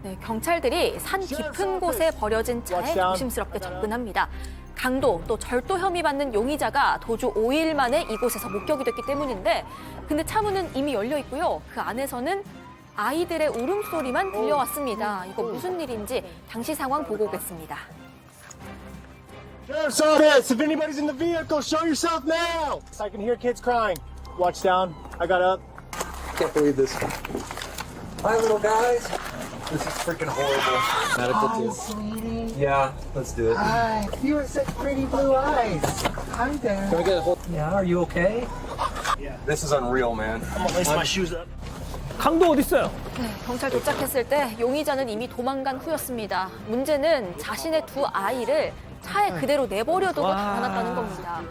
네, 경찰들이 산 깊은 곳에 버려진 차에 조심스럽게 접근합니다. 강도 또 절도 혐의 받는 용의자가 도주 5일 만에 이곳에서 목격이 됐기 때문인데 근데 차 문은 이미 열려 있고요. 그 안에서는 아이들의 울음소리만 들려왔습니다. 이거 무슨 일인지 당시 상황 보고 오겠습니다. Sheriff's office, if anybody's in the vehicle, show yourself now. I can hear kids crying. Watch down. I got up. Can't believe this. Hi, little guys. This is freaking horrible. Medical team. Sweetie. Yeah, let's do it. Hi. You have such pretty blue eyes. Hi there. Can we get a hold? Yeah, are you okay? Yeah. This is unreal, man. I'm gonna lace my shoes up. 강도 어디 있어요? 네, 경찰 도착했을 때 용의자는 이미 도망간 후였습니다. 문제는 자신의 두 아이를 차에 그대로 내버려두고 달아났다는 겁니다.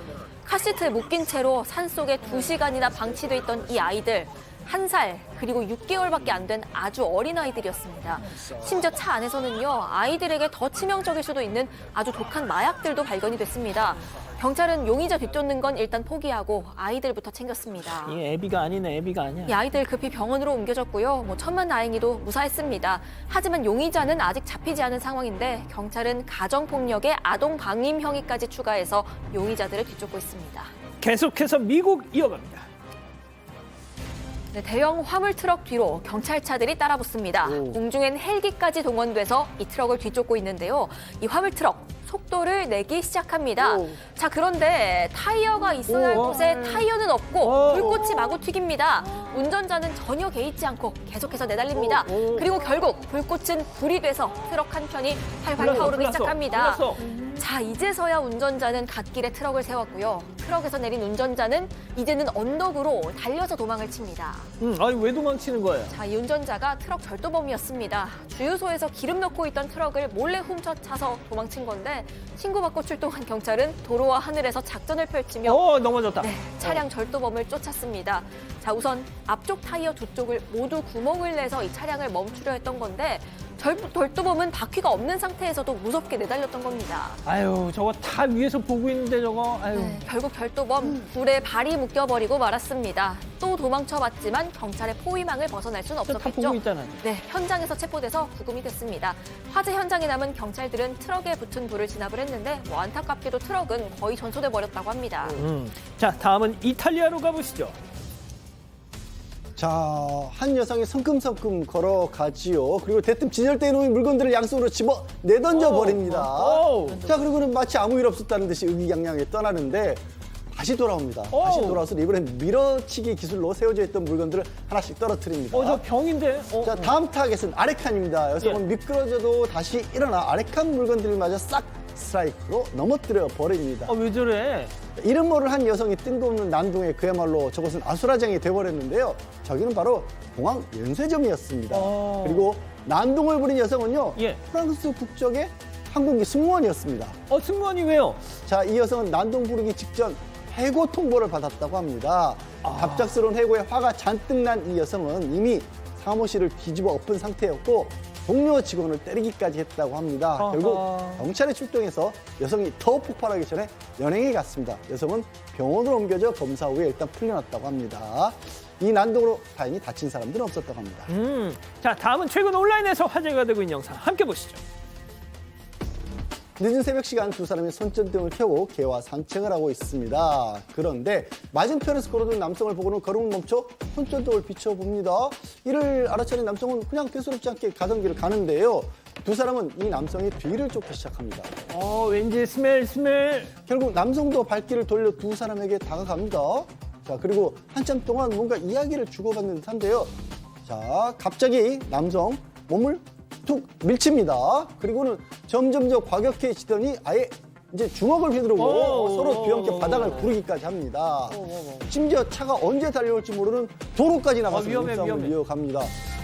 카시트에 묶인 채로 산속에 2시간이나 방치돼 있던 이 아이들 1살 그리고 6개월밖에 안 된 아주 어린 아이들이었습니다. 심지어 차 안에서는요 아이들에게 더 치명적일 수도 있는 아주 독한 마약들도 발견이 됐습니다. 경찰은 용의자 뒤쫓는 건 일단 포기하고 아이들부터 챙겼습니다. 이 애비가 아니네, 애비가 아니야. 이 아이들 급히 병원으로 옮겨졌고요. 천만다행히도 무사했습니다. 하지만 용의자는 아직 잡히지 않은 상황인데 경찰은 가정폭력에 아동방임 혐의까지 추가해서 용의자들을 뒤쫓고 있습니다. 계속해서 미국 이어갑니다. 네, 대형 화물 트럭 뒤로 경찰차들이 따라붙습니다. 공중엔 헬기까지 동원돼서 이 트럭을 뒤쫓고 있는데요. 이 화물 트럭 속도를 내기 시작합니다. 자, 그런데 타이어가 있어야 할 곳에 타이어는 없고 불꽃이 마구 튀깁니다. 운전자는 전혀 개의치 않고 계속해서 내달립니다. 그리고 결국 불꽃은 불이 돼서 트럭 한 편이 활활 타오르기 시작합니다. 자, 이제서야 운전자는 갓길에 트럭을 세웠고요. 트럭에서 내린 운전자는 이제는 언덕으로 달려서 도망을 칩니다. 아니 왜 도망치는 거예요? 자, 이 운전자가 트럭 절도범이었습니다. 주유소에서 기름 넣고 있던 트럭을 몰래 훔쳐차서 도망친 건데 신고받고 출동한 경찰은 도로와 하늘에서 작전을 펼치며 넘어졌다. 네, 차량 절도범을 쫓았습니다. 자, 우선 앞쪽 타이어 두 쪽을 모두 구멍을 내서 이 차량을 멈추려 했던 건데 절도범은 바퀴가 없는 상태에서도 무섭게 내달렸던 겁니다. 아유 저거 다 위에서 보고 있는데 저거. 아유. 네, 결국 절도범 불에 발이 묶여버리고 말았습니다. 또 도망쳐봤지만 경찰의 포위망을 벗어날 수는 다 없었겠죠. 보고 있잖아. 네, 현장에서 체포돼서 구금이 됐습니다. 화재 현장에 남은 경찰들은 트럭에 붙은 불을 진압을 했는데 안타깝게도 트럭은 거의 전소돼 버렸다고 합니다. 자 다음은 이탈리아로 가보시죠. 자, 한 여성이 성큼성큼 걸어가지요. 그리고 대뜸 진열대에 놓인 물건들을 양손으로 집어 내던져 버립니다. 자, 그리고는 마치 아무 일 없었다는 듯이 의기양양하게 떠나는데 다시 돌아옵니다. 다시 돌아와서 이번엔 밀어치기 기술로 세워져 있던 물건들을 하나씩 떨어뜨립니다. 저 병인데. 자, 다음 타겟은 아레칸입니다. 여성은 미끄러져도 다시 일어나 아레칸 물건들마저 싹 스트라이크로 넘어뜨려 버립니다. 왜 저래? 이름 모를 한 여성이 뜬금없는 난동에 그야말로 저것은 아수라장이 돼버렸는데요. 저기는 바로 공항 연쇄점이었습니다. 그리고 난동을 부린 여성은요. 프랑스 국적의 한국인 승무원이었습니다. 승무원이 왜요? 자, 이 여성은 난동 부르기 직전 해고 통보를 받았다고 합니다. 갑작스러운 해고에 화가 잔뜩 난 이 여성은 이미 사무실을 뒤집어 엎은 상태였고 동료 직원을 때리기까지 했다고 합니다. 결국 경찰에 출동해서 여성이 더 폭발하기 전에 연행에 갔습니다. 여성은 병원으로 옮겨져 검사 후에 일단 풀려났다고 합니다. 이 난동으로 다행히 다친 사람들은 없었다고 합니다. 자 다음은 최근 온라인에서 화제가 되고 있는 영상 함께 보시죠. 늦은 새벽 시간 두 사람이 손전등을 켜고 개와 산책을 하고 있습니다. 그런데 맞은편에서 걸어오는 남성을 보고는 걸음을 멈춰 손전등을 비춰봅니다. 이를 알아차린 남성은 그냥 대수롭지 않게 가던 길을 가는데요. 두 사람은 이 남성의 뒤를 쫓기 시작합니다. 왠지 스멜. 결국 남성도 발길을 돌려 두 사람에게 다가갑니다. 자, 그리고 한참 동안 뭔가 이야기를 주고받는 듯한데요. 자, 갑자기 남성 몸을 툭 밀칩니다. 그리고는 점점 더 과격해지더니 아예 이제 주먹을 휘두르고 서로 뒤엉켜 바닥을 구르기까지 합니다. 심지어 차가 언제 달려올지 모르는 도로까지 나가서 싸움을 이어갑니다.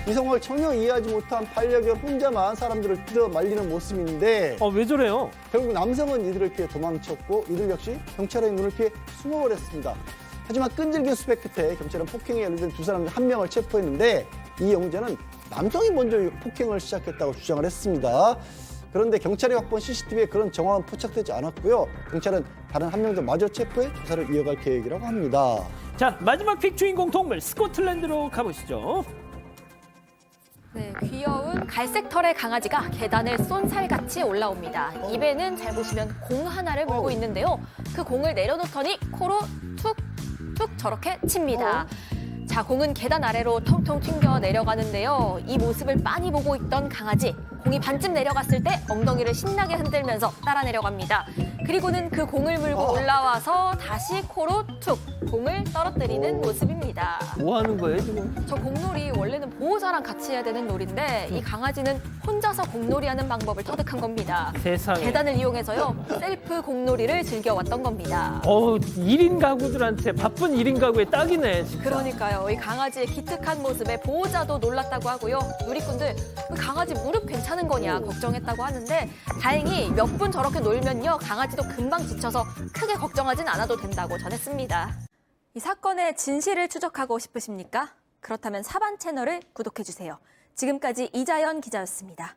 이 상황을 전혀 이해하지 못한 반려견 혼자만 사람들을 뜯어 말리는 모습인데 왜 저래요? 결국 남성은 이들을 피해 도망쳤고 이들 역시 경찰의 눈을 피해 숨어버렸습니다. 하지만 끈질긴 수배 끝에 경찰은 폭행에 연루된 두 사람 중 한 명을 체포했는데 이 용의자는 남성이 먼저 폭행을 시작했다고 주장을 했습니다. 그런데 경찰이 확보한 CCTV에 그런 정황은 포착되지 않았고요. 경찰은 다른 한 명도 마저 체포해 조사를 이어갈 계획이라고 합니다. 자 마지막 픽 주인공 동물 스코틀랜드로 가보시죠. 네, 귀여운 갈색 털의 강아지가 계단을 쏜살같이 올라옵니다. 입에는 잘 보시면 공 하나를 물고 있는데요. 그 공을 내려놓더니 코로 툭툭 저렇게 칩니다. 자, 공은 계단 아래로 텅텅 튕겨 내려가는데요. 이 모습을 빤히 보고 있던 강아지. 공이 반쯤 내려갔을 때 엉덩이를 신나게 흔들면서 따라 내려갑니다. 그리고는 그 공을 물고 올라와서 다시 코로 툭 공을 떨어뜨리는 모습입니다. 뭐 하는 거예요, 지금? 저 공놀이 원래는 보호자랑 같이 해야 되는 놀인데 이 강아지는 혼자서 공놀이하는 방법을 터득한 겁니다. 세상에. 계단을 이용해서요. 셀프 공놀이를 즐겨왔던 겁니다. 1인 가구들한테 바쁜 1인 가구에 딱이네, 진짜. 그러니까요. 이 강아지의 기특한 모습에 보호자도 놀랐다고 하고요. 누리꾼들 그 강아지 무릎 괜찮은 거냐 걱정했다고 하는데 다행히 몇 분 저렇게 놀면요. 강아지도 금방 지쳐서 크게 걱정하진 않아도 된다고 전했습니다. 이 사건의 진실을 추적하고 싶으십니까? 그렇다면 사반 채널을 구독해주세요. 지금까지 이자연 기자였습니다.